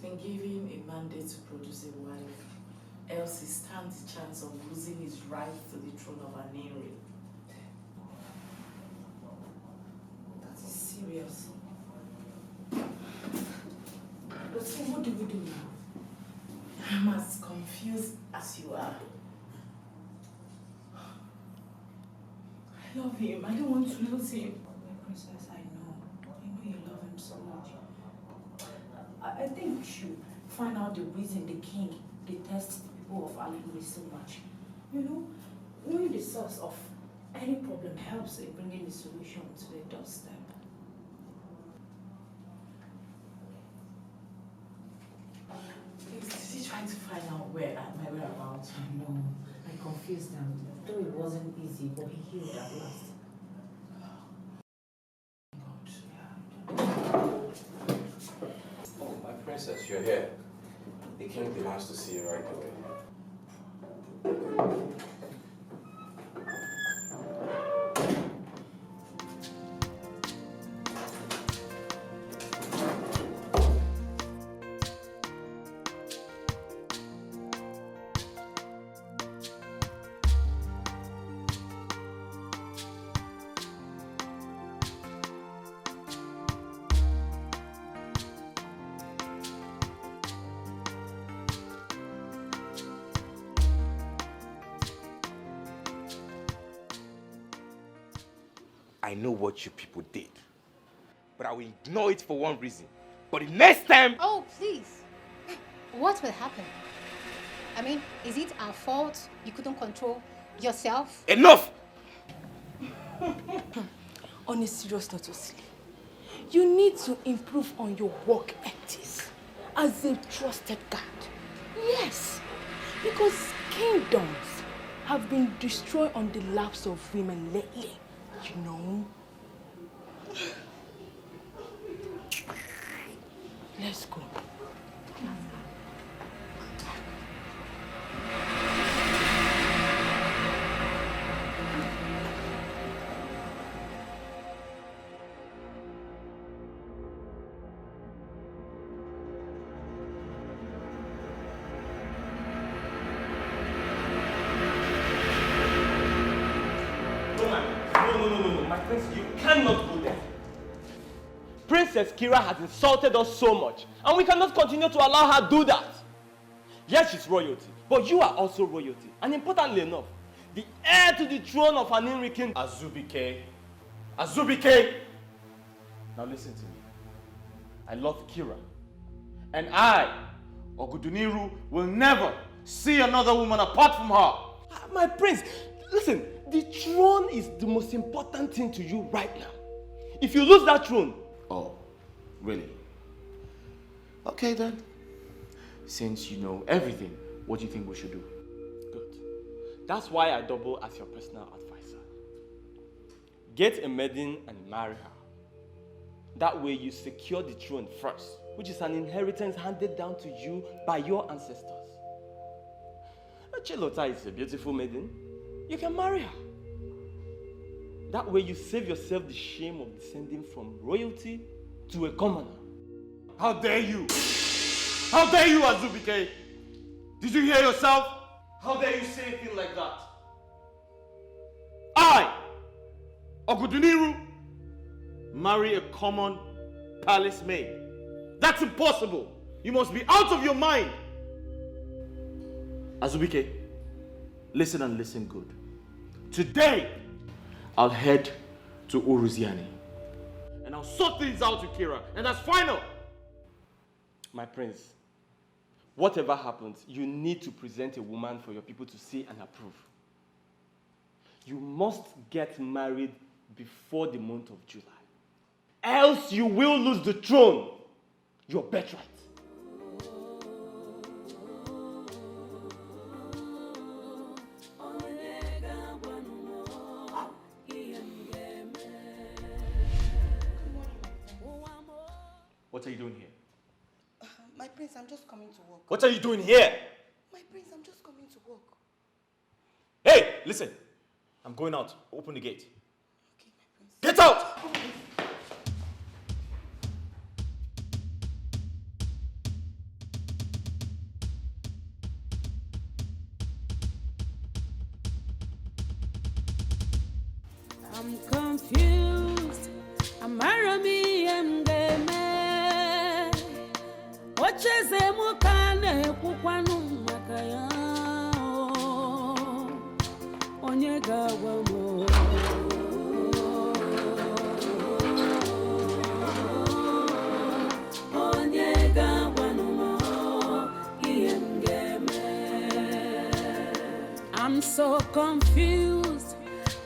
been given a mandate to produce a wife, else he stands the chance of losing his right to the throne of Aniri. That is serious. But so what do we do now? I'm as confused as you are. I love him. I don't want to lose him. My princess, I know you love him so much. I think we should find out the reason the king detests the people of Aliburi so much. You know, knowing the source of any problem helps in bringing the solution to the doorstep. Please, is he trying to find out my whereabouts? I know. I confused them. Though it wasn't easy, but he healed at last. Oh, my princess, you're here. The king demands to see you right away. I know what you people did, but I will ignore it for one reason. But the next time... Oh, please. What will happen? I mean, is it our fault you couldn't control yourself? Enough! On a serious note, Osili, you need to improve on your work ethics as a trusted guard. Yes, because kingdoms have been destroyed on the laps of women lately. You know? Let's go. You cannot go there. Princess Kira has insulted us so much, and we cannot continue to allow her do that. Yes, she's royalty, but you are also royalty. And importantly enough, the heir to the throne of Aniri King, Azubike. Azubike! Now listen to me. I love Kira. And I, Oguduniru, will never see another woman apart from her. My prince, listen. The throne is the most important thing to you right now. If you lose that throne... Oh, really? Okay then. Since you know everything, what do you think we should do? Good. That's why I double as your personal advisor. Get a maiden and marry her. That way you secure the throne first, which is an inheritance handed down to you by your ancestors. Chilota is a beautiful maiden. You can marry her. That way you save yourself the shame of descending from royalty to a commoner. How dare you? How dare you, Azubike? Did you hear yourself? How dare you say a thing like that? I, Oguduniru, marry a common palace maid. That's impossible. You must be out of your mind. Azubike, listen and listen good. Today, I'll head to Uruziani. And I'll sort things out with Kira. And that's final. My prince, whatever happens, you need to present a woman for your people to see and approve. You must get married before the month of July. Else you will lose the throne, your birthright. What are you doing here? My prince, I'm just coming to work. What are you doing here? My prince, I'm just coming to work. Hey, listen. I'm going out. Open the gate. Okay, my prince. Get out! I'm confused. I'm Arabi and Game. Ocheze mukane kukwanu makaya. Onyega wamo. Onyega wano iengeme. I'm so confused.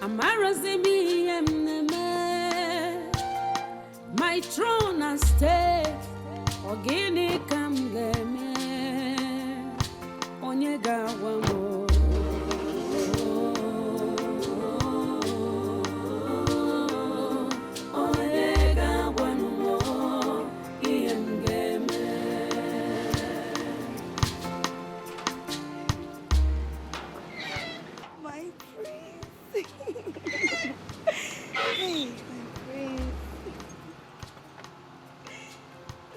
I'm Arazimi emneme. My throne and stake. Ogini kamgeme. Onyega wamo.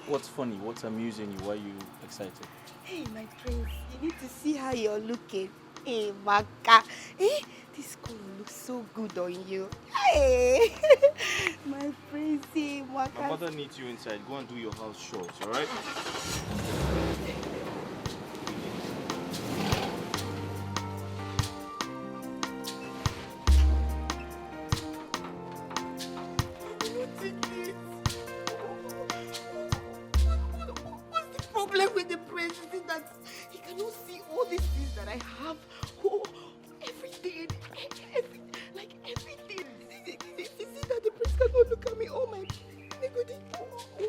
What's funny? What's amusing you? Why are you excited? Hey, my prince, you need to see how you're looking. Hey, Maka. Hey, this color looks so good on you. Hey, my prince, hey, Maka. My mother needs you inside. Go and do your house chores, alright? With the prince is that he cannot see all these things that I have. Oh, everything. Like everything. You see that the prince cannot look at me. Oh my God.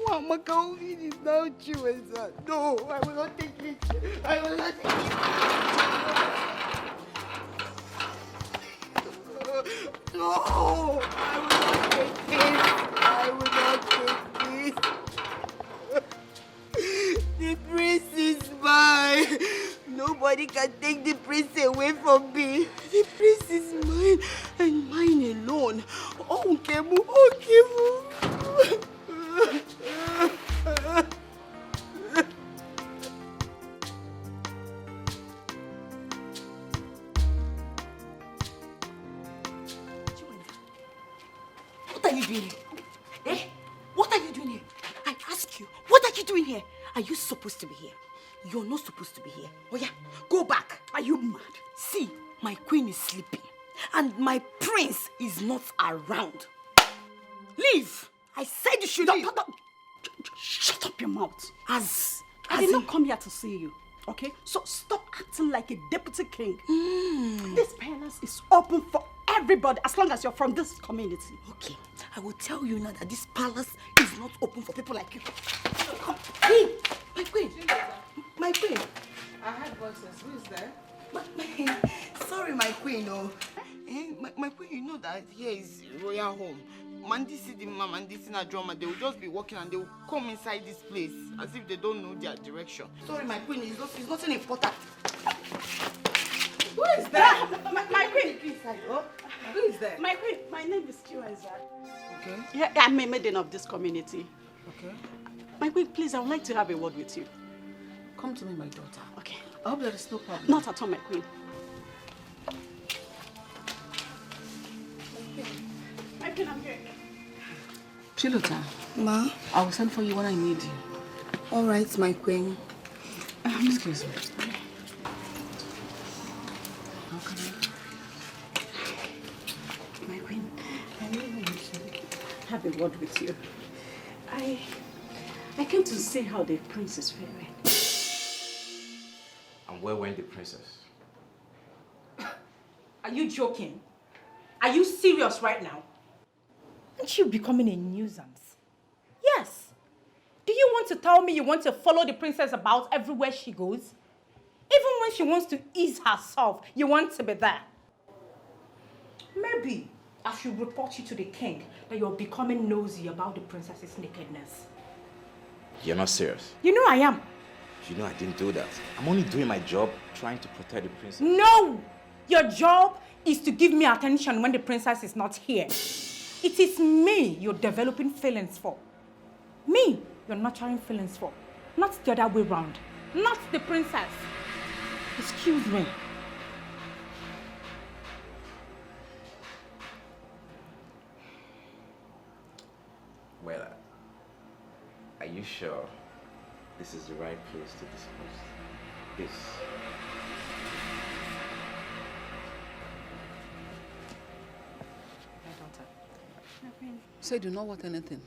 Oh, my God, it is now true as that. No, I will not take it. I will not take it. No, I will not take this. I will not take this. The prince is mine. Nobody can take the prince away from me. The prince is mine and mine alone. Oh, Kemu, oh, Kemu. What are you doing here? Eh? What are you doing here? I ask you, what are you doing here? Are you supposed to be here? You're not supposed to be here. Oh yeah, go back. Are you mad? See, my queen is sleeping and my prince is not around. Leave. I said you should leave. Shut up your mouth. I did not come here to see you, okay? So stop acting like a deputy king. This palace is open for everybody as long as you're from this community. Okay, I will tell you now that this palace is not open for people like you. Come, my queen, my queen. I heard voices. Who is there? Sorry, my queen. Oh, my queen. You know that here is royal home. Mandi see the mom and this in a drama. They will just be walking and they will come inside this place as if they don't know their direction. Sorry, my queen. It's nothing important. Who is there? My queen. Inside. Oh, who is there? My queen. My name is Chinenye. Okay. Yeah, I'm a maiden of this community. Okay. My queen, please, I would like to have a word with you. Come to me, my daughter. Okay. I hope there is no problem. Not at all, my queen. My queen, I'm here. Chilota. Ma. I will send for you when I need you. All right, my queen. Excuse me. How can My queen, I really want to have a word with you. I came to see how the prince is faring. And where went the princess? Are you joking? Are you serious right now? Aren't you becoming a nuisance? Yes. Do you want to tell me you want to follow the princess about everywhere she goes? Even when she wants to ease herself, you want to be there. Maybe I should report you to the king that you're becoming nosy about the princess's nakedness. You're not serious. You know I am. You know I didn't do that. I'm only doing my job trying to protect the princess. No! Your job is to give me attention when the princess is not here. It is me you're developing feelings for. Me you're nurturing feelings for. Not the other way round. Not the princess. Excuse me. sure this is the right place to discuss this? My daughter. So you do not want anything?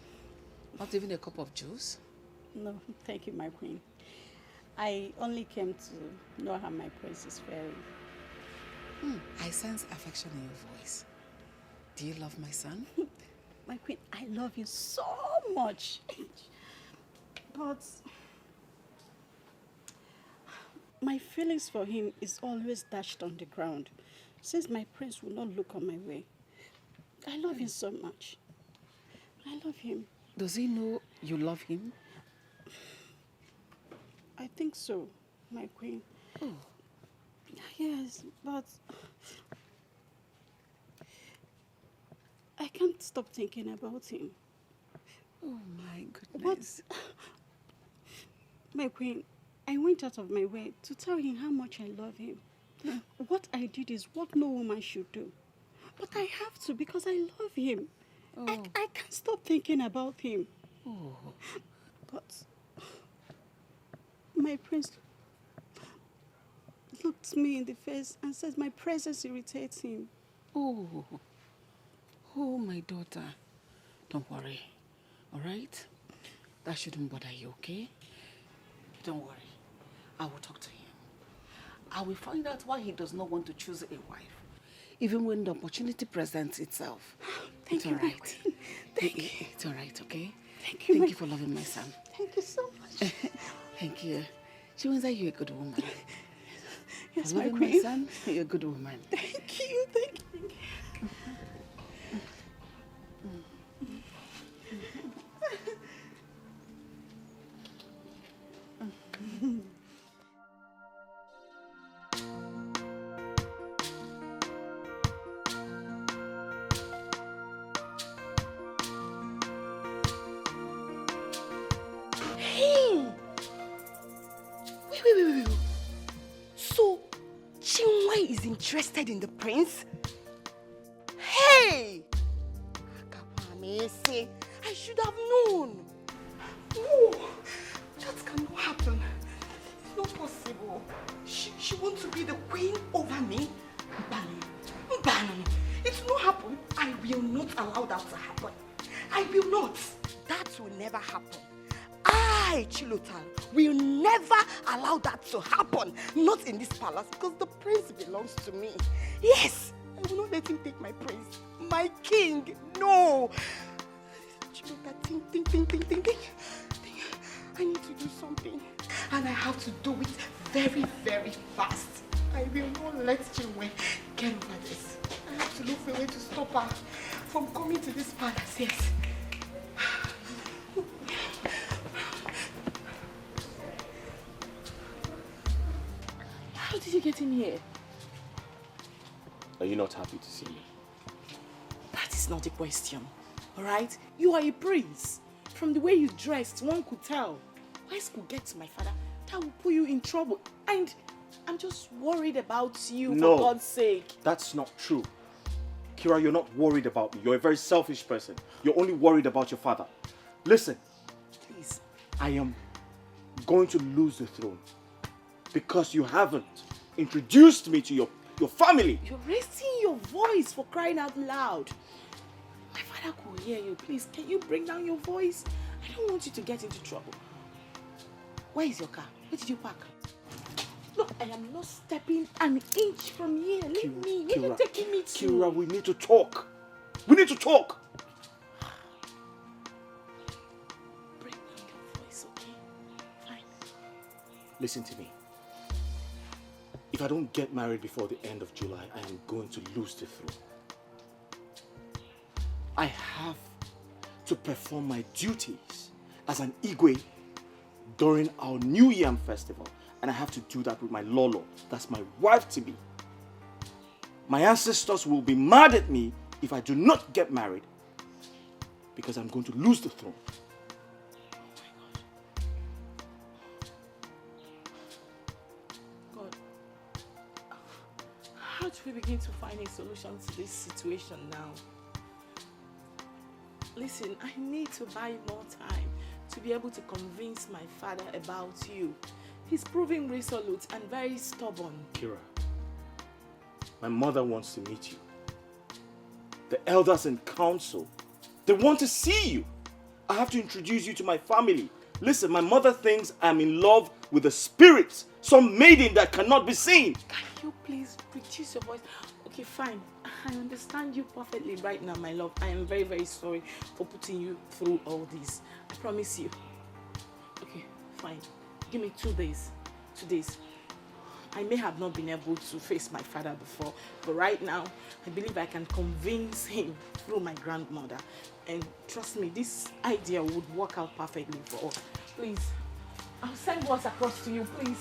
Not even a cup of juice? No, thank you, my queen. I only came to know how my prince is faring. I sense affection in your voice. Do you love my son? My queen, I love you so much. But my feelings for him is always dashed on the ground, since my prince will not look on my way. I love him so much. I love him. Does he know you love him? I think so, my queen. Oh. Yes, but I can't stop thinking about him. Oh my goodness. But, my queen, I went out of my way to tell him how much I love him. What I did is what no woman should do. But I have to because I love him. Oh. I can't stop thinking about him. Oh. But my prince looked me in the face and said my presence irritates him. Oh. Oh, my daughter. Don't worry. All right? That shouldn't bother you, okay? Don't worry. I will talk to him. I will find out why he does not want to choose a wife, even when the opportunity presents itself. Thank you, my queen. Thank you. It's all right, okay? Thank you. Thank you for loving my son. Thank you so much. Thank you. She means that you're a good woman. Yes, for my loving queen. my son, you're a good woman. Thank you. Thank you. Hey! Wait. So, Chinenye is interested in the prince? Hey! Akapamese, I should have known. No, that cannot happen. It's not possible. She wants to be the queen over me? Ban. It will not happen. I will not allow that to happen. I will not. That will never happen. I, Chilotal, will never allow that to happen. Not in this palace, because the prince belongs to me. Yes, I will not let him take my prince. My king, no. Chilotal, think. I need to do something. And I have to do it very, very fast. I will not let Chinenye get over this. I have to look for a way to stop her from coming to this palace, yes. How did you get in here? Are you not happy to see me? That is not the question, all right? You are a prince. From the way you dressed, one could tell. Wise could get to my father, that will put you in trouble. And I'm just worried about you, for God's sake. That's not true. Kira, you're not worried about me. You're a very selfish person. You're only worried about your father. Listen, Please. I am going to lose the throne because you haven't introduced me to your family. You're raising your voice, for crying out loud. My father could hear you. Please, can you bring down your voice? I don't want you to get into trouble. Where is your car? Where did you park? Look, I am not stepping an inch from here. Leave me. Where are you taking me to? Kira, we need to talk. We need to talk. Bring down your voice, okay? Fine. Listen to me. If I don't get married before the end of July, I am going to lose the throne. I have to perform my duties as an Igwe during our New Yam festival. And I have to do that with my Lolo. That's my wife-to-be. My ancestors will be mad at me if I do not get married because I'm going to lose the throne. God, how do we begin to find a solution to this situation now? Listen, I need to buy more time to to be able to convince my father about you. He's proving resolute and very stubborn. Kira, my mother wants to meet you. The elders in council, they want to see you. I have to introduce you to my family. Listen, my mother thinks I'm in love with a spirit, some maiden that cannot be seen. Can you please reduce your voice? Okay, fine. I understand you perfectly right now, my love. I am very, very sorry for putting you through all this. I promise you. Okay, fine. Give me 2 days. 2 days. I may have not been able to face my father before, but right now, I believe I can convince him through my grandmother. And trust me, this idea would work out perfectly for us. Please, I'll send words across to you, please.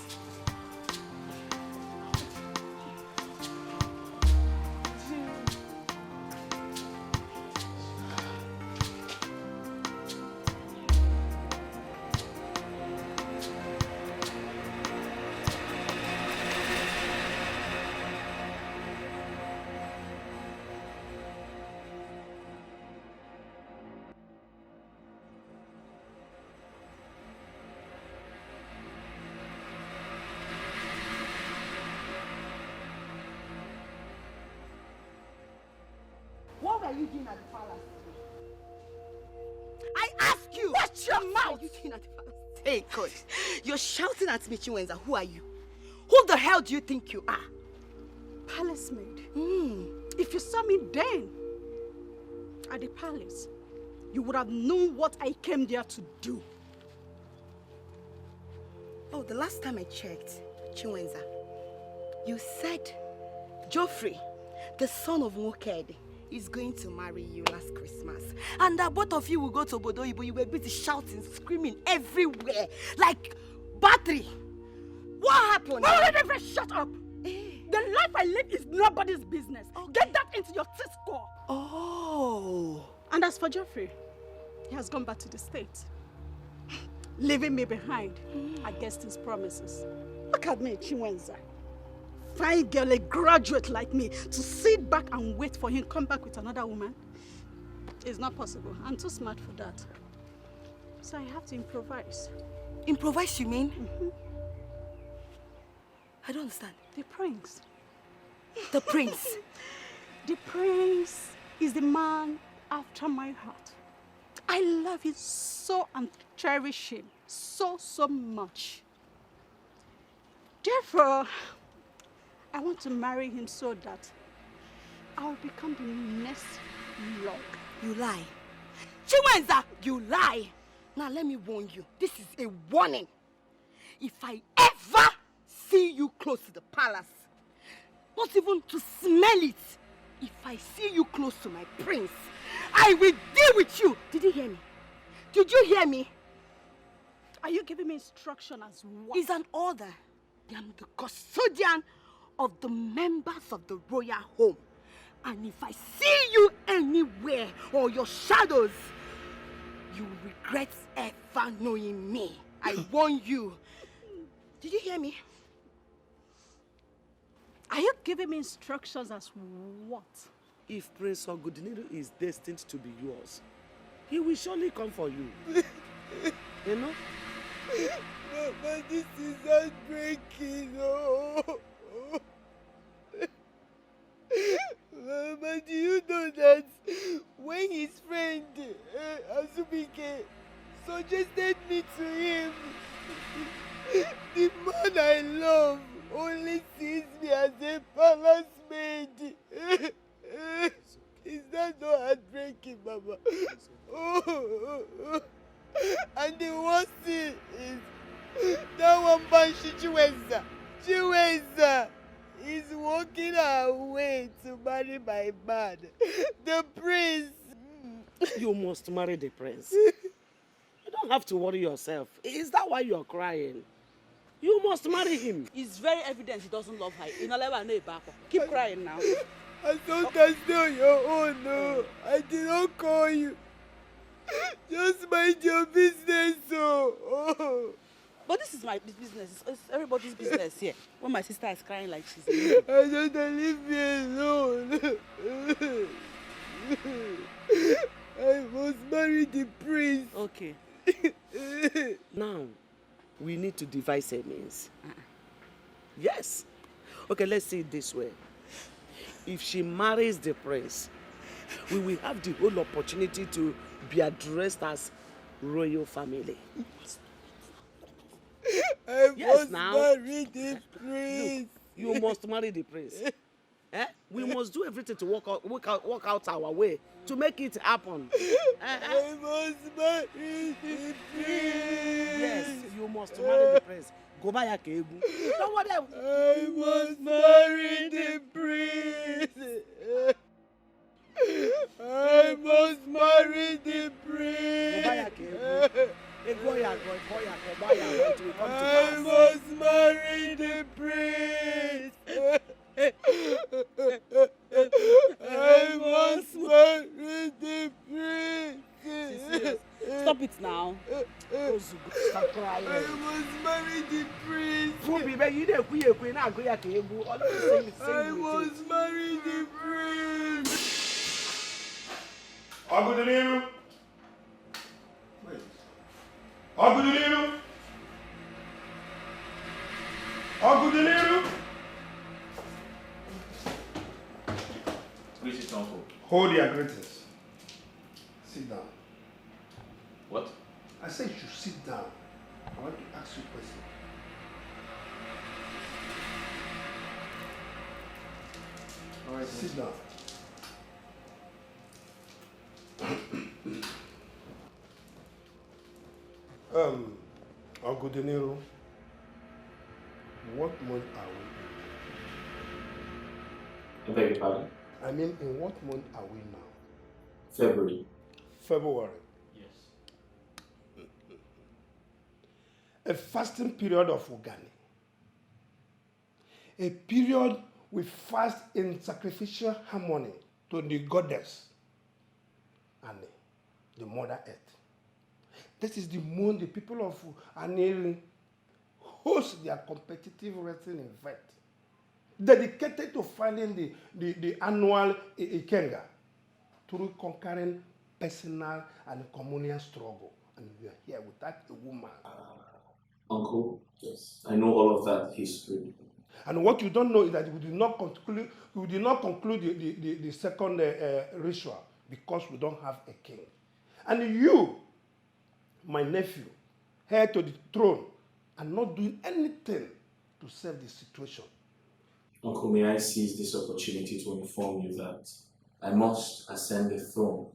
What were you doing at the palace today? I ask you! Watch your mouth! What are you doing at the palace? Hey, God. You're shouting at me, Chinenye. Who are you? Who the hell do you think you are? Palace maid. If you saw me then at the palace, you would have known what I came there to do. Oh, the last time I checked, Chinenye, you said Geoffrey, the son of Ekeh, is going to marry you last Christmas. And that both of you will go to Obodo Ibo. You were busy shouting, screaming everywhere. Like battery. What happened? Well, shut up! The life I live is nobody's business. Okay. Get that into your T-score. Oh. And as for Geoffrey, he has gone back to the States, leaving me behind against his promises. Look at me, Chinenye. Fine girl, a graduate like me, to sit back and wait for him to come back with another woman. It's not possible. I'm too smart for that. So I have to improvise. Improvise, you mean? I don't understand. The prince. The prince? The prince is the man after my heart. I love him so and cherish him so much. Therefore, I want to marry him so that I'll become the next lord. You lie. Chinenye, you lie. Now let me warn you. This is a warning. If I ever see you close to the palace, not even to smell it, if I see you close to my prince, I will deal with you. Did you hear me? Did you hear me? Are you giving me instruction as what? It's an order. I am the custodian of the members of the royal home. And if I see you anywhere or your shadows, you will regret ever knowing me. I warn you. Did you hear me? Are you giving me instructions as what? If Prince Ogudiniru is destined to be yours, he will surely come for you. You know? Mama, this is heartbreaking. Oh. Mama, do you know that when his friend Azubike suggested me to him, the man I love only sees me as a palace maid. Is that not heartbreaking, Mama? Oh. And the worst thing is that one Banshee Chinenye is walking her way to marry my man, the prince. You must marry the prince. You don't have to worry yourself. Is that why you're crying? You must marry him. It's very evident he doesn't love her. Keep crying now. I don't understand your own. No. I did not call you. Just mind your business. Oh. But this is my business. It's everybody's business here. When my sister is crying like she's I don't leave me alone. I must marry the prince. Okay. Now, we need to devise a means. Yes. Okay, let's see it this way. If she marries the prince, we will have the whole opportunity to be addressed as royal family. I Yes, must now. marry the prince. Look, you must marry the prince. We must do everything to work out our way to make it happen. I must marry the prince. Yes, you must marry the prince. Go buy a cable. Don't worry. I must marry the prince. I must marry the prince. Go buy a cable. I must marry the prince. I must marry the prince. Stop it now. Stop crying. I must marry the prince. I must marry the prince. Agudeliru. Wait. Agudeliru. Agudeliru. Greetings, uncle. Hold your greetings. Sit down. What? I said you should sit down. I want to ask you a question. All right, sit down. Uncle De Niro, what month are we I beg your pardon? in? I mean, in what month are we now? February. February. Yes. A fasting period of Ugani. A period we fast in sacrificial harmony to the goddess and the Mother Earth. This is the month the people of Aneri host their competitive wrestling event dedicated to finding the annual Ikenga through conquering personal and communal struggle. And we are here without a woman. Uncle, yes, I know all of that history. And what you don't know is that we did not conclude the second ritual because we don't have a king. And you, my nephew, heir to the throne, are not doing anything to save the situation. Uncle, may I seize this opportunity to inform you that I must ascend the throne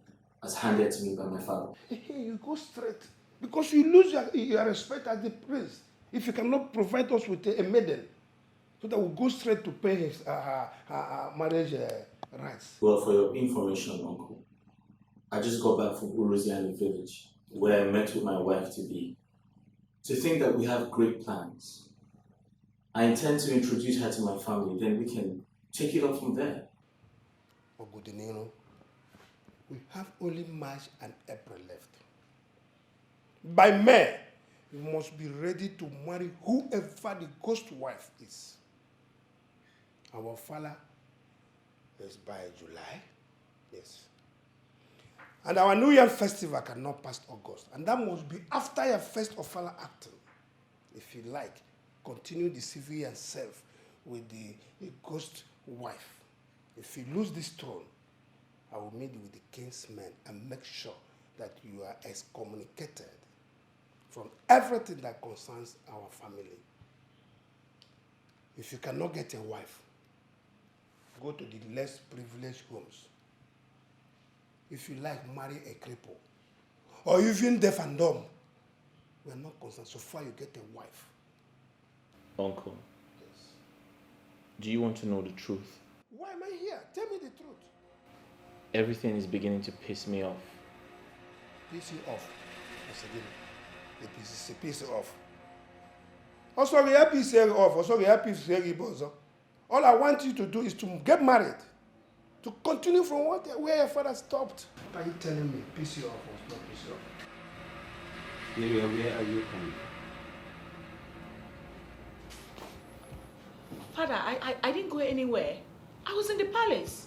as handed to me by my father. Hey, you go straight. Because you lose your respect as the prince if you cannot provide us with a maiden. So that we'll go straight to pay his marriage rights. Well, for your information, Uncle, I just got back from Uruziani village, where I met with my wife-to-be. To think that we have great plans. I intend to introduce her to my family, then we can take it up from there. Ogudinero, we have only March and April left. By May, we must be ready to marry whoever the ghost wife is. Our father is by July, yes. And our New Year festival cannot pass August. And that must be after your first official acting. If you like, continue deceiving yourself with the ghost wife. If you lose this throne, I will meet with the king's men and make sure that you are excommunicated from everything that concerns our family. If you cannot get a wife, go to the less privileged homes. If you like, marry a cripple. Or even deaf and dumb. We are not concerned so far you get a wife. Uncle, yes. Do you want to know the truth? Why am I here? Tell me the truth. Everything is beginning to piss me off. Piss you off? Once again, it piss you off. Also, we have piss you off. Also, we have piss you off. All I want you to do is to get married. To continue from where your father stopped. What are you telling me? Piss you off or not piss you off? Where are you coming? Father, I didn't go anywhere. I was in the palace.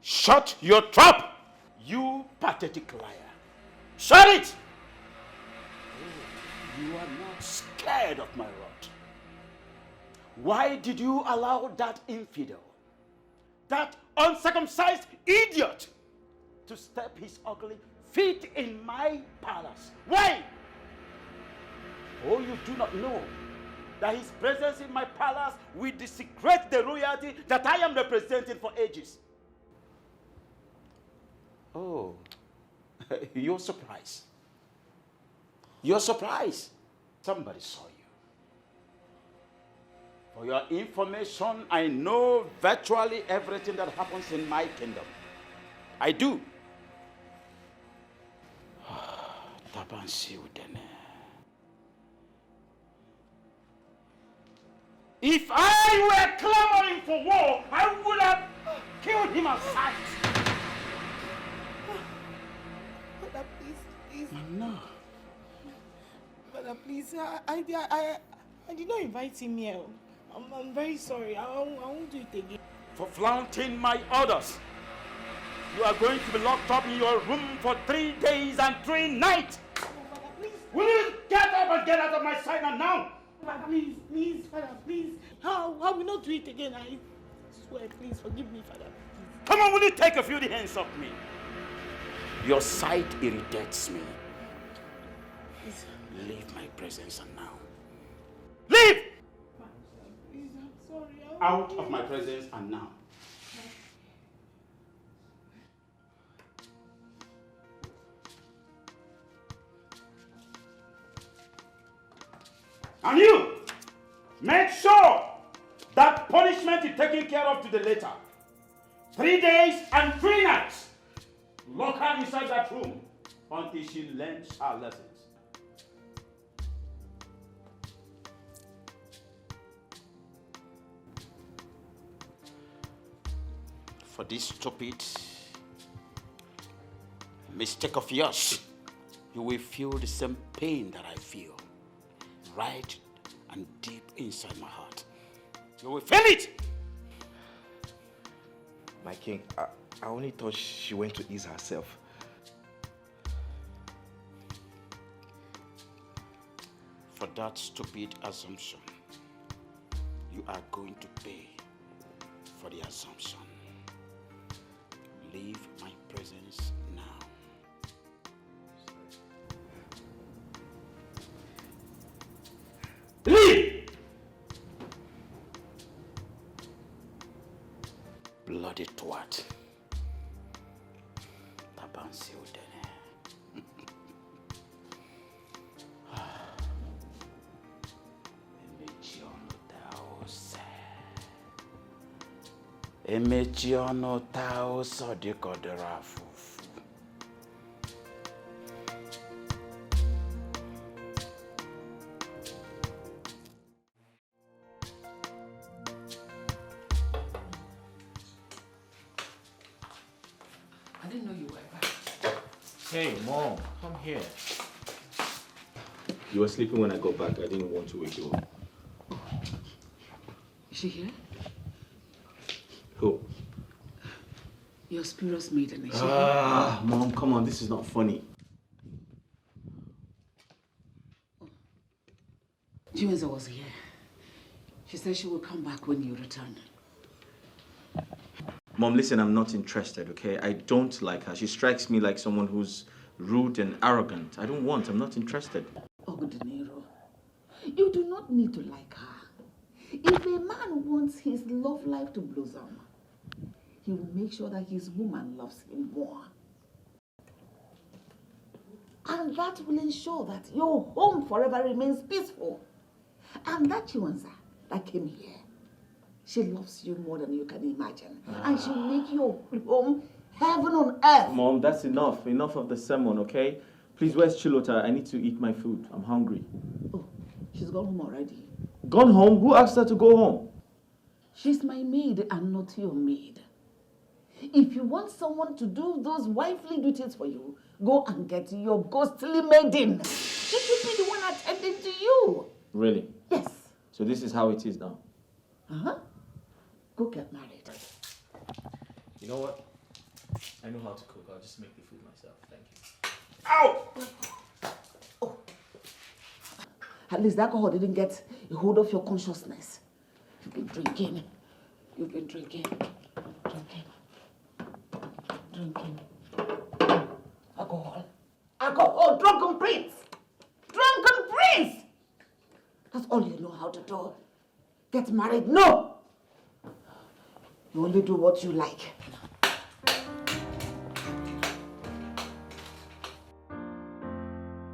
Shut your trap, you pathetic liar. Shut it! You are not scared of my wrath. Why did you allow that infidel, that uncircumcised idiot, to step his ugly feet in my palace? Why? Oh, you do not know that his presence in my palace will desecrate the royalty that I am representing for ages. Oh, you're surprised. You're surprised. Somebody saw you. For your information, I know virtually everything that happens in my kingdom. I do. If I were clamoring for war, I would have killed him at sight. Father, please. No. Father, please. I did not invite him here. I'm very sorry. I won't do it again. For flaunting my orders, you are going to be locked up in your room for 3 days and 3 nights. Oh, Father, please. Will you get up and get out of my sight now? Father, please, Father, please. I will not do it again. I swear, please forgive me, Father. Please. Come on, will you take a few hands off me? Your sight irritates me. Please. Leave my presence now. Leave! Please, I'm sorry. Out of my presence and now. And you, make sure that punishment is taken care of to the letter. 3 days and 3 nights. Lock her inside that room until she learns her lessons. For this stupid mistake of yours, you will feel the same pain that I feel, right and deep inside my heart. You will feel it! My king, I only thought she went to ease herself. For that stupid assumption, you are going to pay for the assumption. Leave my presence now. Leave! Bloody twat. Tabansi udene. Emechi ọnụ taa ụsọ dịka ọ dịrị afụfụ. I didn't know you were back. Hey, Mom, come here. You were sleeping when I got back. I didn't want to wake you up. Is she here? Who? Your spurious maiden, is she Ah, Mom, come on. This is not funny. Juwenza was here. She said she will come back when you return. Mom, listen, I'm not interested, okay? I don't like her. She strikes me like someone who's rude and arrogant. I'm not interested. Oh, Nero, you do not need to like her. If a man wants his love life to blossom, he will make sure that his woman loves him more. And that will ensure that your home forever remains peaceful. And that Chiwanza that came here, she loves you more than you can imagine. And she'll make your home heaven on earth. Mom, that's enough. Enough of the sermon, okay? Please, where's Chilota? I need to eat my food. I'm hungry. Oh, she's gone home already. Gone home? Who asked her to go home? She's my maid and not your maid. If you want someone to do those wifely duties for you, go and get your ghostly maiden. She should be the one attending to you. Really? Yes. So this is how it is now? Uh-huh. Go get married. You know what? I know how to cook. I'll just make the food myself. Thank you. Ow! At least the alcohol didn't get a hold of your consciousness. You've been drinking. You've been drinking. Drinking. Alcohol. Alcohol. Drunken prince. Drunken prince. That's all you know how to do. Get married? No. You only do what you like.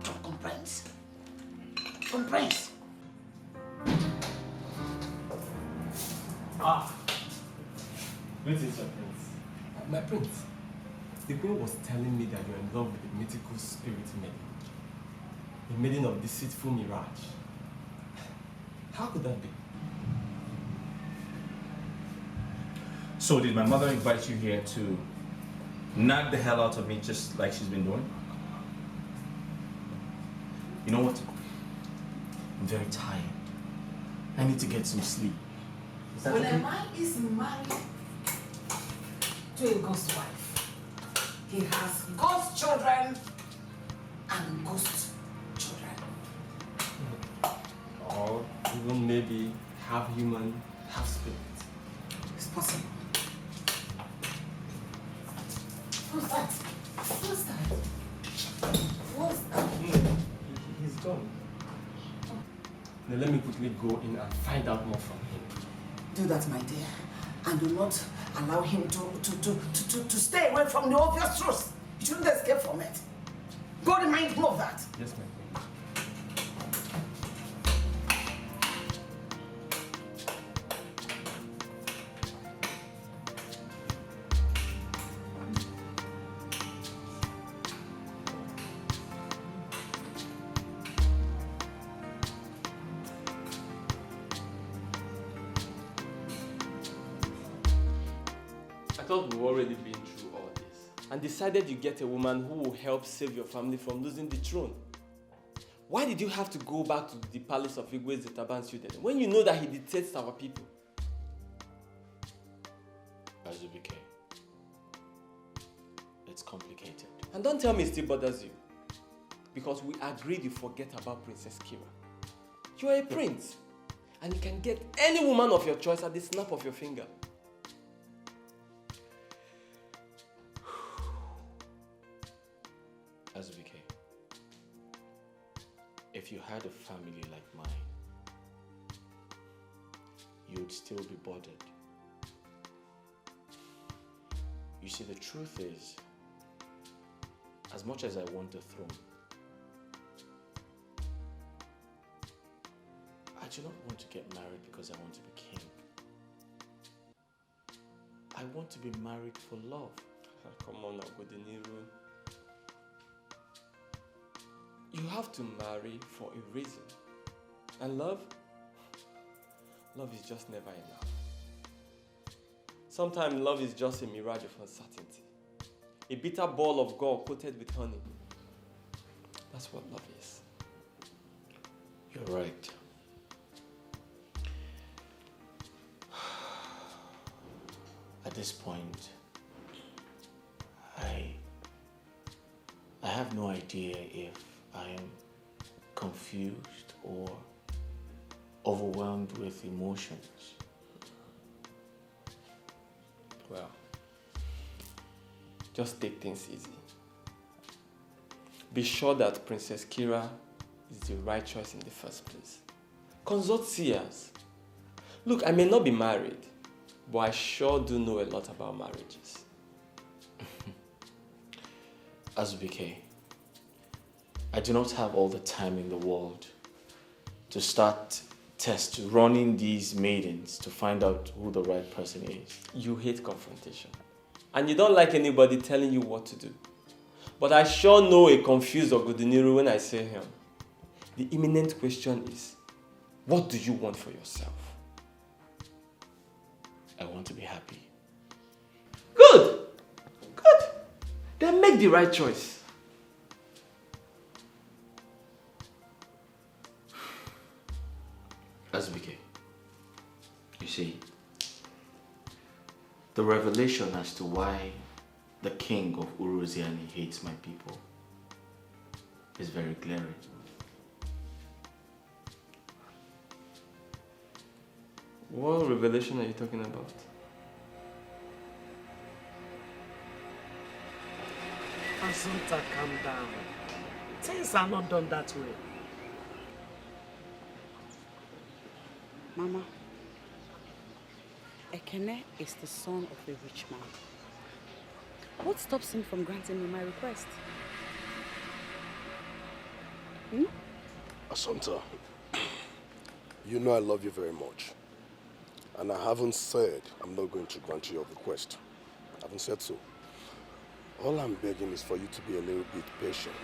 Drunken prince. Drunken prince. Greetings, your prince. My prince, the queen was telling me that you're in love with the mythical spirit maiden. The maiden of deceitful mirage. How could that be? So did my mother invite you here to knock the hell out of me just like she's been doing? You know what? I'm very tired. I need to get some sleep. Is that When okay? a man is married to a ghost wife, he has ghost children and ghost children. Or even maybe half human, half spirit. It's possible. Who's that? Who's that? Who's that? He's gone. Now let me quickly go in and find out more from him. Do that, my dear, and do not allow him to stay away from the obvious truth. You shouldn't escape from it. Go remind him of that. Yes, ma'am. I thought we've already been through all this and decided you get a woman who will help save your family from losing the throne. Why did you have to go back to the palace of Igwe Zetaban student when you know that he detests our people? Azubike, it's complicated. And don't tell me it still bothers you. Because we agreed you forget about Princess Kira. You are a prince. And you can get any woman of your choice at the snap of your finger. Azubike, if you had a family like mine, you would still be bothered. You see, the truth is, as much as I want the throne, I do not want to get married because I want to be king. I want to be married for love. Come on now, Godeniru. You have to marry for a reason. And love? Love is just never enough. Sometimes love is just a mirage of uncertainty. A bitter ball of gall coated with honey. That's what love is. You're right. At this point, I have no idea if I am confused or overwhelmed with emotions. Well, just take things easy. Be sure that Princess Kira is the right choice in the first place. Consult seers. Look, I may not be married, but I sure do know a lot about marriages. Azubike, I do not have all the time in the world to start running these maidens to find out who the right person is. You hate confrontation. And you don't like anybody telling you what to do. But I sure know a confused Ogoduniru when I say him. The imminent question is, what do you want for yourself? I want to be happy. Good! Good! Then make the right choice. Azubike, you see, the revelation as to why the king of Uruziani hates my people is very glaring. What revelation are you talking about? Assunta, calm down. Things are not done that way. Mama, Ekeh is the son of a rich man. What stops him from granting me my request? Assunta, you know I love you very much. And I haven't said I'm not going to grant you your request. I haven't said so. All I'm begging is for you to be a little bit patient.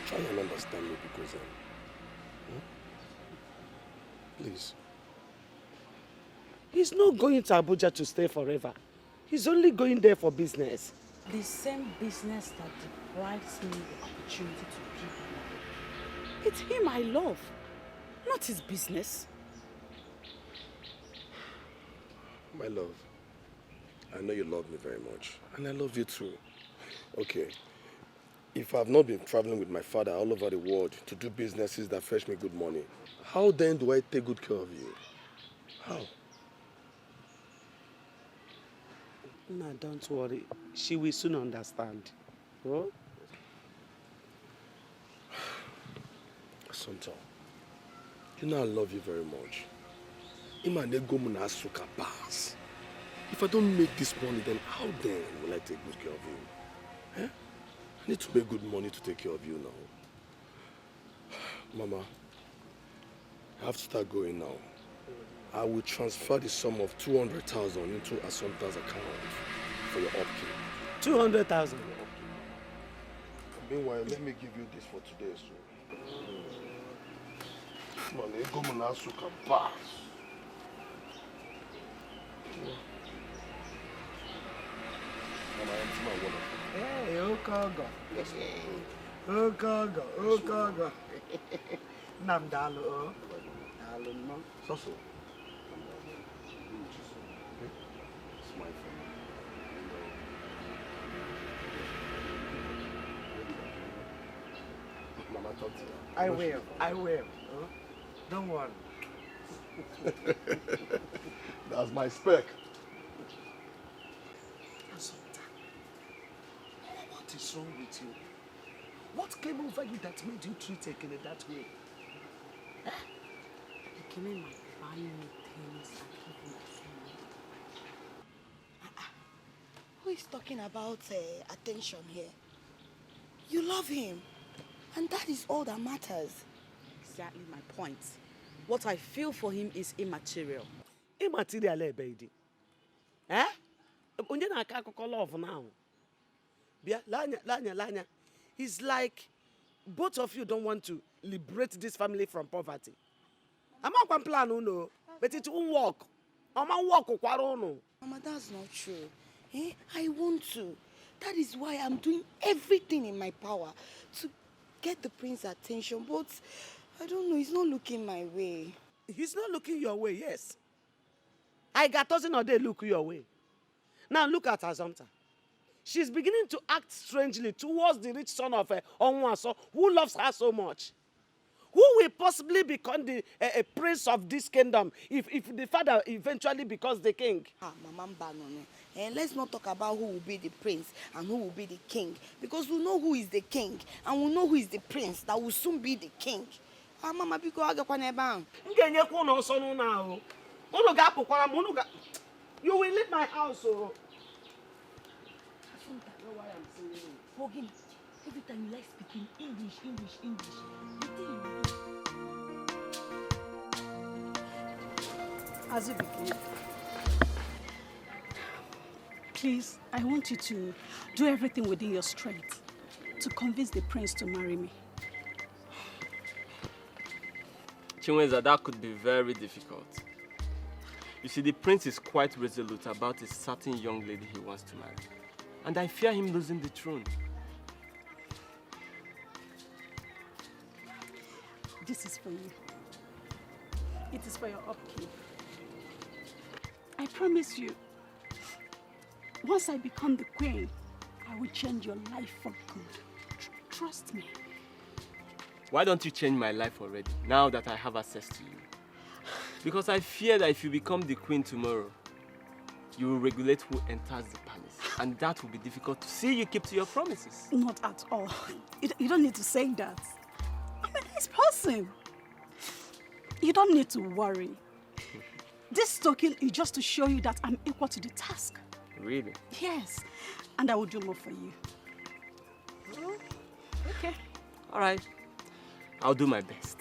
Try and understand me because, please. He's not going to Abuja to stay forever. He's only going there for business. The same business that deprives me the opportunity to be alive. It's him I love, not his business. My love, I know you love me very much, and I love you too. Okay, if I've not been traveling with my father all over the world to do businesses that fetch me good money, how then do I take good care of you? How? No, don't worry. She will soon understand. Oh? Assunta, you know I love you very much. If I don't make this money, then how then will I take good care of you? I need to make good money to take care of you now. Mama, I have to start going now. I will transfer the sum of 200,000 into Assunta's account for your upkeep. 200,000? Meanwhile, let me give you this for today, so. Money, go Munasuka pass. Hey, Okaga. Okaga. Namdalo. Dalo no. So. Mama, talk to you. I will. Huh? Don't worry. That's my spec. Assunta, what is wrong with you? What came over you that made you treat Ekeh that way? Ekeh might buy me things and give me Who is talking about attention here? You love him, and that is all that matters. Exactly my point. What I feel for him is immaterial. Immaterial, baby. Eh? Onye na-akọ akụkọ love now. Bia, lanya. It's like both of you don't want to liberate this family from poverty. I'm not plan uno, but it won't work. I'm not work uno. Mama, that's not true. I want to. That is why I'm doing everything in my power to get the prince's attention, but I don't know, he's not looking my way. He's not looking your way, yes. I got doesn't or they look your way. Now look at Assunta. She's beginning to act strangely towards the rich son of Onwaso, who loves her so much. Who will possibly become the prince of this kingdom if the father eventually becomes the king? Mama Banone. Let's not talk about who will be the prince and who will be the king, because we know who is the king and we know who is the prince that will soon be the king. Mama, because you will leave my house. Oh. Hogan, every time you like speaking English. As you begin, please, I want you to do everything within your strength to convince the prince to marry me. Chinenye, that could be very difficult. You see, the prince is quite resolute about a certain young lady he wants to marry. And I fear him losing the throne. This is for you. It is for your upkeep. I promise you, once I become the queen, I will change your life for good. Trust me. Why don't you change my life already, now that I have access to you? Because I fear that if you become the queen tomorrow, you will regulate who enters the palace. And that will be difficult to see you keep to your promises. Not at all. You don't need to say that. I'm a nice person. You don't need to worry. This token is just to show you that I'm equal to the task. Really? Yes. And I will do more for you. Oh, okay. All right. I'll do my best.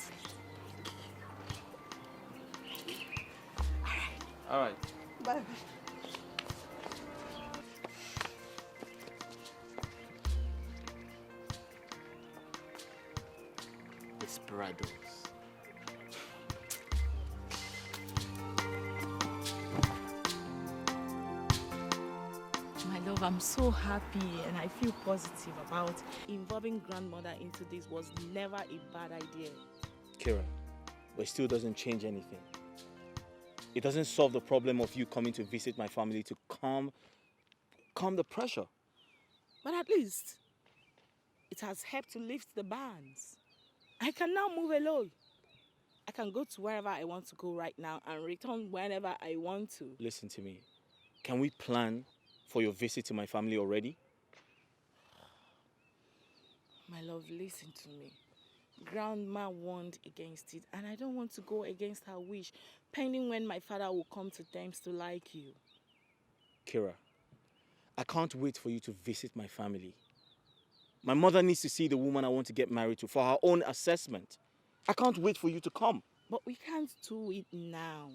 All right. Bye. Desperados. My love, I'm so happy and I feel positive about involving grandmother into this was never a bad idea. Kira, but it still doesn't change anything. It doesn't solve the problem of you coming to visit my family to calm the pressure. But at least it has helped to lift the bans. I can now move alone. I can go to wherever I want to go right now and return whenever I want to. Listen to me. Can we plan for your visit to my family already? My love, listen to me. Grandma warned against it, and I don't want to go against her wish, pending when my father will come to terms to like you. Kira, I can't wait for you to visit my family. My mother needs to see the woman I want to get married to for her own assessment. I can't wait for you to come. But we can't do it now.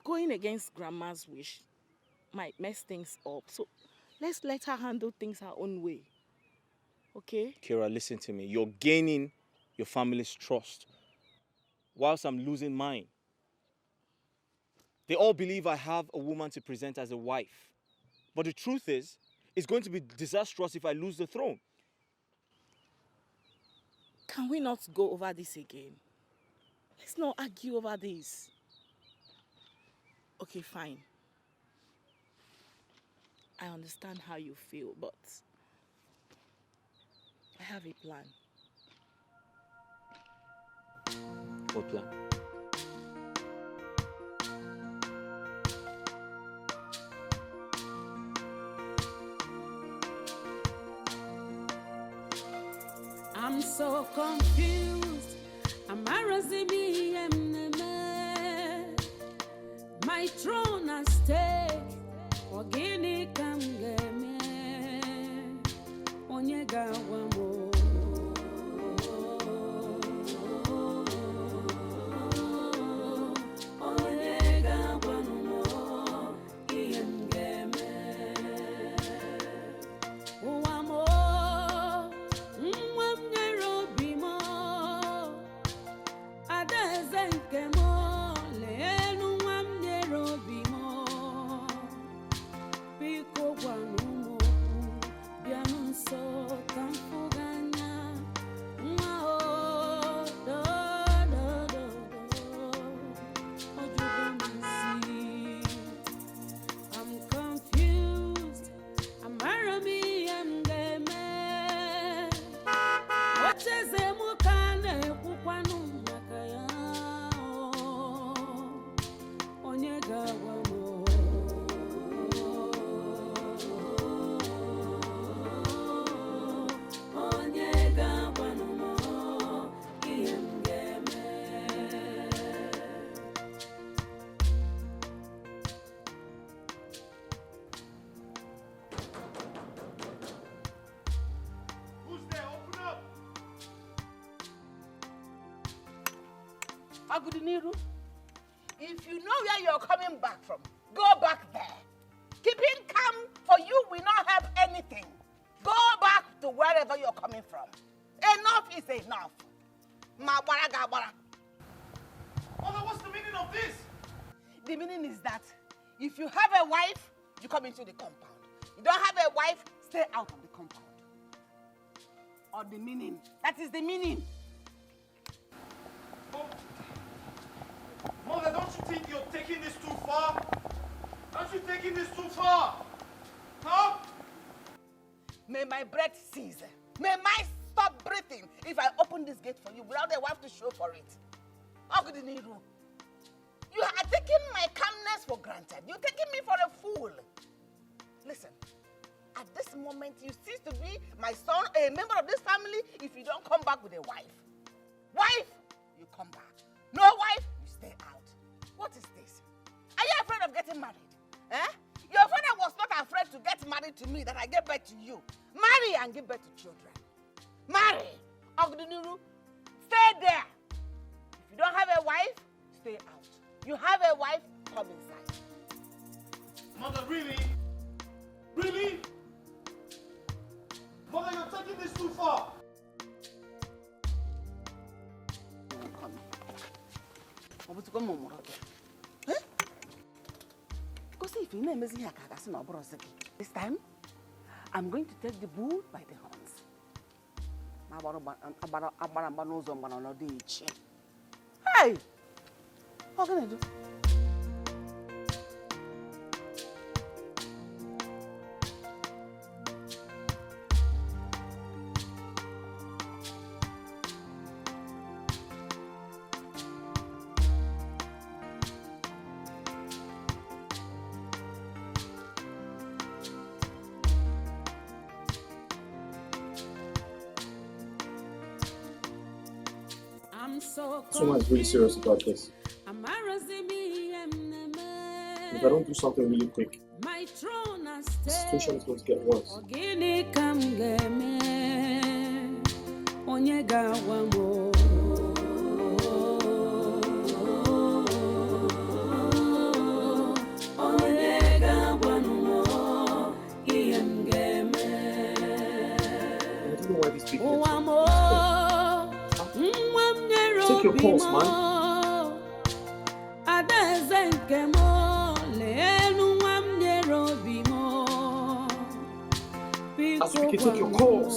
Going against Grandma's wish might mess things up, so let's let her handle things her own way. Okay? Kira, listen to me. You're gaining your family's trust whilst I'm losing mine. They all believe I have a woman to present as a wife. But the truth is, it's going to be disastrous if I lose the throne. Can we not go over this again? Let's not argue over this. Okay, fine. I understand how you feel, but I have a plan. What plan? I'm so confused. My throne at stake. Ogini kamgeme. Onyega wamo. Onyega wamo. Iemgeme. Wamo. If you know where you're coming back from, go back there. Keeping calm for you will not help anything. Go back to wherever you're coming from. Enough is enough. Mother, what's the meaning of this? The meaning is that if you have a wife, you come into the compound. You don't have a wife, stay out of the compound. Or the meaning. That is the meaning. Mother, don't you think you're taking this too far? Aren't you taking this too far? Huh? May my breath cease. May my stop breathing if I open this gate for you without a wife to show for it. Ogudiniru, granted. You're taking me for a fool. Listen, at this moment, you cease to be my son, a member of this family, if you don't come back with a wife. Wife, you come back. No wife, you stay out. What is this? Are you afraid of getting married? Eh? Your father was not afraid to get married to me that I gave birth to you. Marry and give birth to children. Marry. Ogdunuru, stay there. If you don't have a wife, stay out. You have a wife, come inside. Mother, really? Really? Mother, you're taking this too far. Because if you name is here, this time, I'm going to take the bull by the horns. Hey! What can I do? Someone's really serious about this. If I don't do something really quick, the situation is going to get worse. I don't know why these people take your pulse, man. As we can take your calls.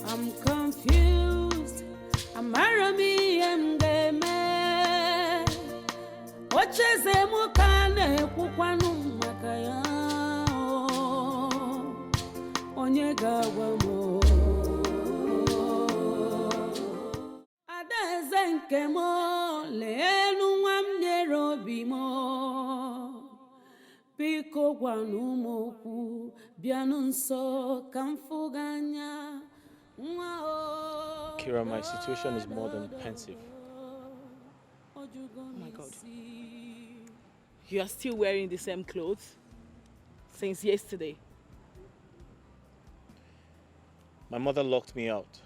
I'm confused. I'm Arami and Ocheze mukane kukwanu makaya onye gawamo Adeze nke mo lenu nwamnyere obi mo biko gwanu mokwu bianu nso ka mfuganya Kira, my situation is more than pensive. Oh my God. You are still wearing the same clothes since yesterday. My mother locked me out.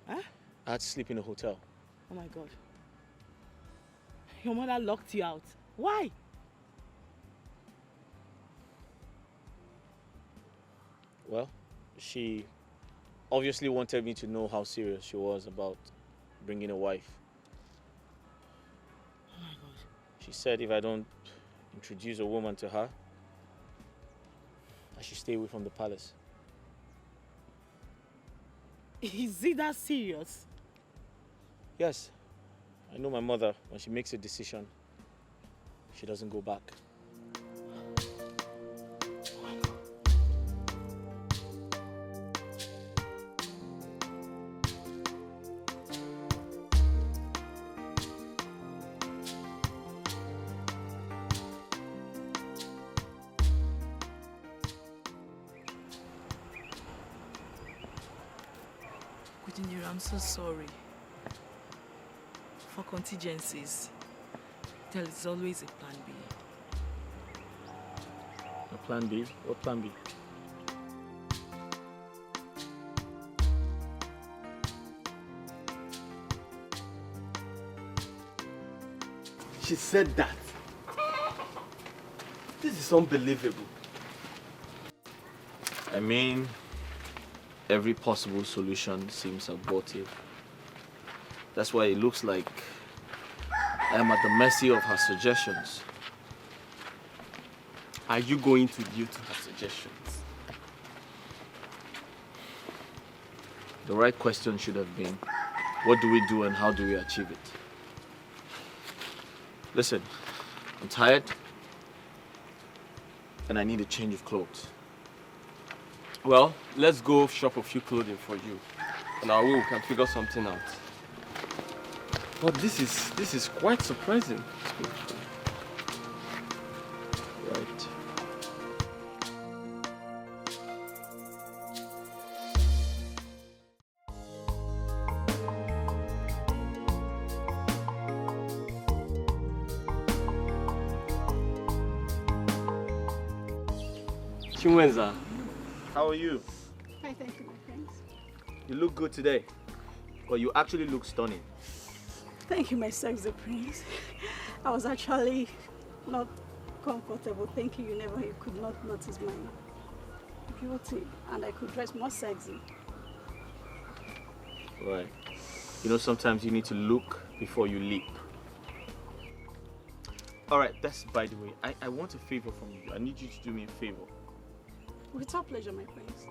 Huh? I had to sleep in a hotel. Oh my God. Your mother locked you out. Why? Well, she obviously wanted me to know how serious she was about bringing a wife. Oh my God. She said if I don't introduce a woman to her, I should stay away from the palace. Is it that serious? Yes. I know my mother, when she makes a decision, she doesn't go back. I'm so sorry. For contingencies, there is always a plan B. A plan B? What plan B? She said that. This is unbelievable. I mean, every possible solution seems abortive. That's why it looks like I am at the mercy of her suggestions. Are you going to yield to her suggestions? The right question should have been, what do we do and how do we achieve it? Listen, I'm tired and I need a change of clothes. Well, let's go shop a few clothing for you. And our way we can figure something out. But this is quite surprising. Right. Chinwenza, how are you? Hi, thank you, my friends. You look good today. But you actually look stunning. Thank you, my sexy prince. I was actually not comfortable thinking you could not notice my beauty and I could dress more sexy. Right. You know, sometimes you need to look before you leap. Alright, that's by the way. I want a favor from you. I need you to do me a favor. With our pleasure, my prince.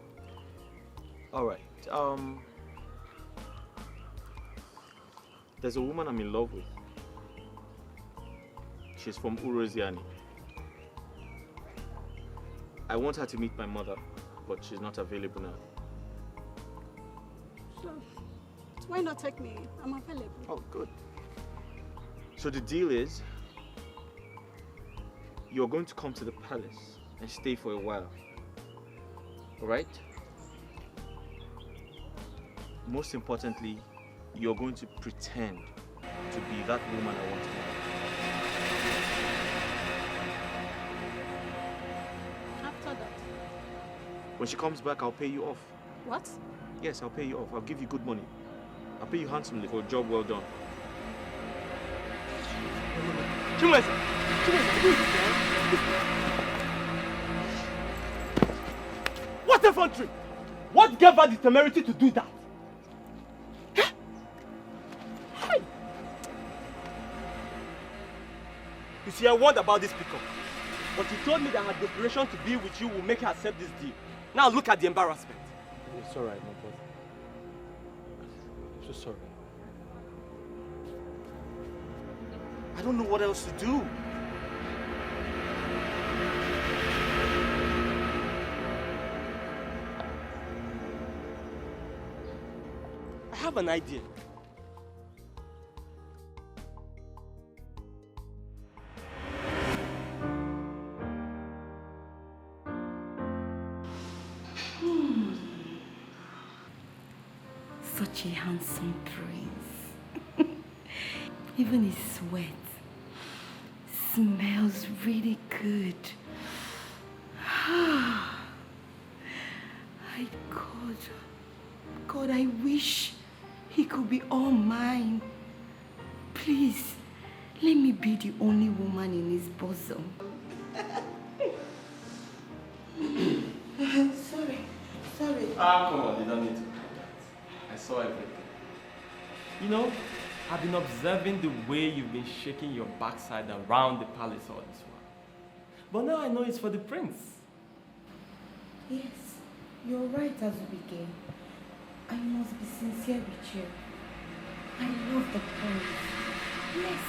Alright. There's a woman I'm in love with. She's from Uroziani. I want her to meet my mother, but she's not available now. So, why not take me? I'm available. Oh, good. So the deal is, you're going to come to the palace and stay for a while. Alright? Most importantly, you're going to pretend to be that woman I want to marry. After that. When she comes back, I'll pay you off. What? Yes, I'll pay you off. I'll give you good money. I'll pay you handsomely for a job well done. Chinwenza! What effrontery! What gave her the temerity to do that? Hey! You see, I warned about this pickup. But you told me that her desperation to be with you will make her accept this deal. Now look at the embarrassment. It's alright, my brother. I'm so sorry. I don't know what else to do. I have an idea. Such a handsome prince. Even his sweat smells really good. God, I wish he could be all mine. Please, let me be the only woman in his bosom. Sorry. Come on, you don't need to do that. I saw everything. You know, I've been observing the way you've been shaking your backside around the palace all this while. But now I know it's for the prince. Yes, you're right, Azubike. I must be sincere with you. I love the prince. Yes,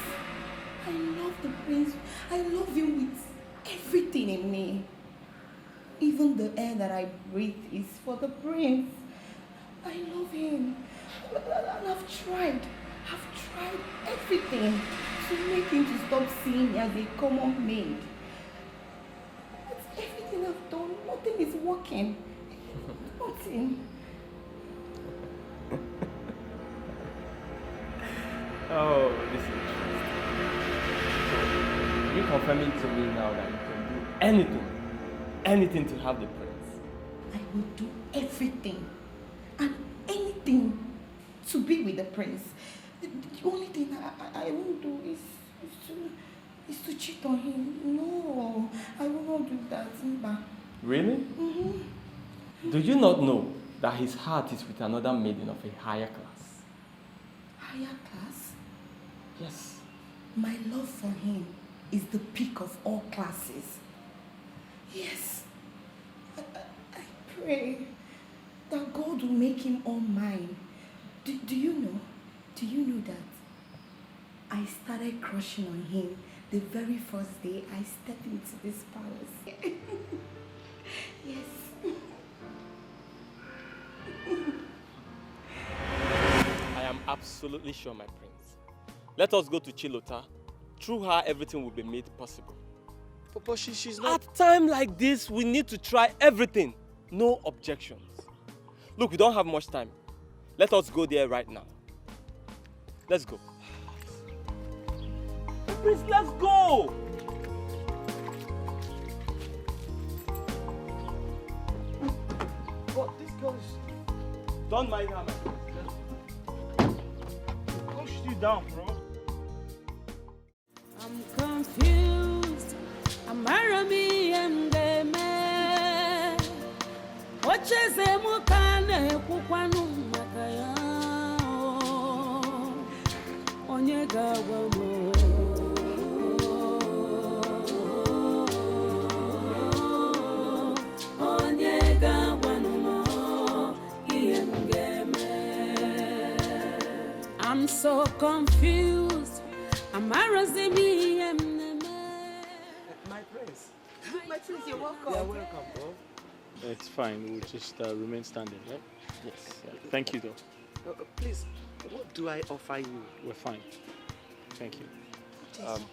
I love the prince. I love him with everything in me. Even the air that I breathe is for the prince. I love him. And I've tried everything to make him to stop seeing me as a common maid. But everything I've done, nothing is working. Nothing. Oh, this is interesting. You're confirming to me now that you can do anything to have the prince. I will do everything and anything to be with the prince. The only thing I won't do is to cheat on him. No, I will not do that. Really? Mm-hmm. Do you not know that his heart is with another maiden of a higher class? Higher class? Yes. My love for him is the peak of all classes. Yes. I pray that God will make him all mine. Do you know that I started crushing on him the very first day I stepped into this palace? Yes. absolutely sure, my prince. Let us go to Chilota. Through her, everything will be made possible. But she's not... At time like this, we need to try everything. No objections. Look, we don't have much time. Let us go there right now. Let's go. Prince, let's go! But this girl is... Don't mind her, my prince. Push you down, bro. I'm confused. I'm Arabi and the man. What is a mukane kukwanu makaya? Onyega wamo. Onyega wano I'm so confused. I'm Arabi and the man. My prince. My prince, you're welcome. You're welcome, bro. It's fine. We'll just remain standing, right? Yes. Yeah. Thank you, though. Please, what do I offer you? We're fine. Thank you.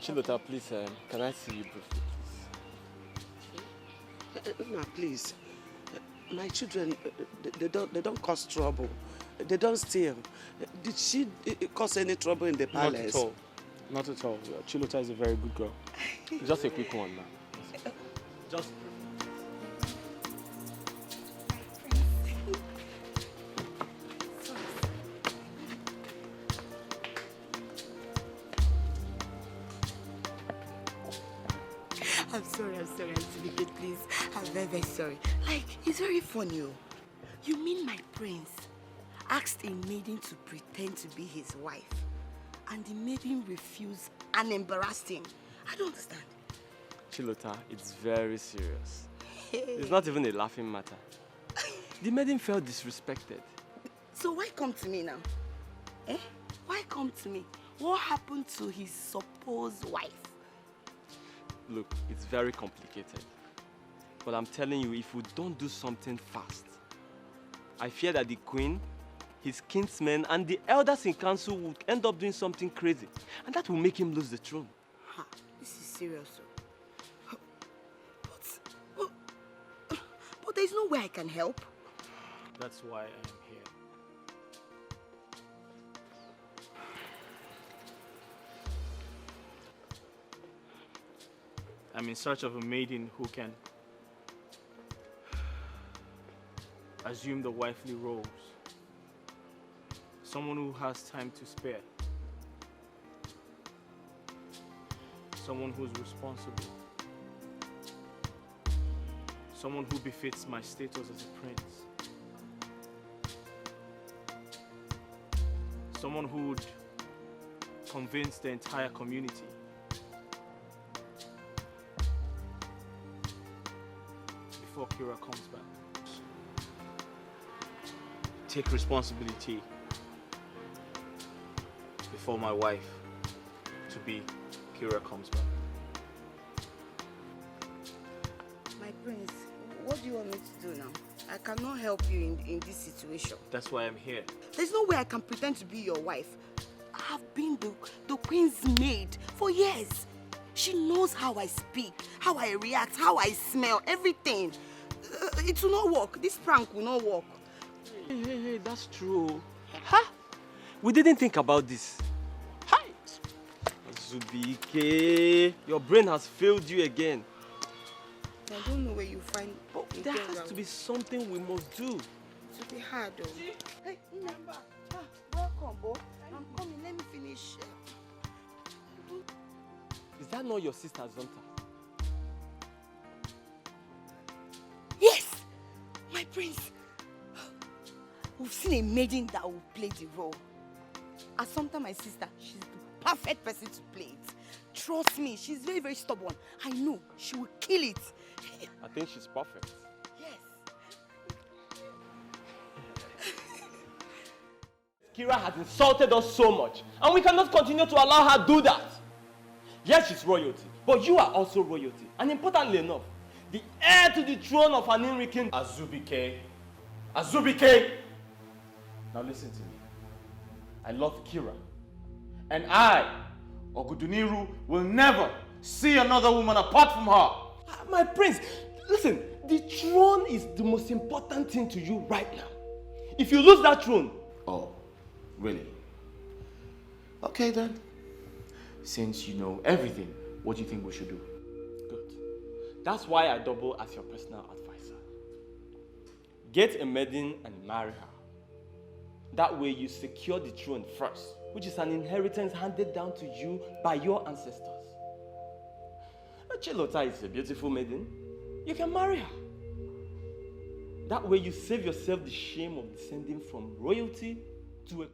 Chilota, please, can I see you briefly, please? No, please. My children, they don't cause trouble. They don't steal. Did she cause any trouble in the palace? Not at all. Not at all. Chilota is a very good girl. Just a quick one now. Just I'm sorry, Auntie Vicky, please. I'm very, very sorry. Like, it's very funny. You mean my prince asked a maiden to pretend to be his wife, and the maiden refused and embarrassed him? I don't understand. Chilota, it's very serious. It's not even a laughing matter. The maiden felt disrespected. So why come to me now? Eh? Why come to me? What happened to his supposed wife? Look, it's very complicated. But I'm telling you, if we don't do something fast, I fear that the queen, his kinsmen, and the elders in council will end up doing something crazy. And that will make him lose the throne. Ha, this is serious. But there's no way I can help. That's why I am here. I'm in search of a maiden who can assume the wifely roles. Someone who has time to spare. Someone who's responsible. Someone who befits my status as a prince. Someone who would convince the entire community. Before Kira comes back. Take responsibility before my wife to be Kira comes back. My prince, what do you want me to do now? I cannot help you in this situation. That's why I'm here. There's no way I can pretend to be your wife. I have been the queen's maid for years. She knows how I speak, how I react, how I smell, everything. It will not work. This prank will not work. Hey, that's true. Huh? We didn't think about this. Hi! Zubike, your brain has failed you again. I don't know where you find... But there has to be something we must do. It will be hard though. Hey, remember. Welcome, Bo. I'm coming. Let me finish. Is that not your sister Zonta? Yes! My prince. We've seen a maiden that will play the role. Assumpta, my sister, she's the perfect person to play it. Trust me, she's very, very stubborn. I know she will kill it. I think she's perfect. Yes. Kira has insulted us so much, and we cannot continue to allow her do that. Yes, she's royalty, but you are also royalty. And importantly enough, the heir to the throne of an Inri king, Azubike. Azubike! Now listen to me. I love Kira. And I, Oguduniru, will never see another woman apart from her. My prince, listen, the throne is the most important thing to you right now. If you lose that throne... Oh, really? Okay then. Since you know everything, what do you think we should do? Good. That's why I double as your personal advisor. Get a maiden and marry her. That way you secure the throne first, which is an inheritance handed down to you by your ancestors. Chilota is a beautiful maiden. You can marry her. That way you save yourself the shame of descending from royalty to a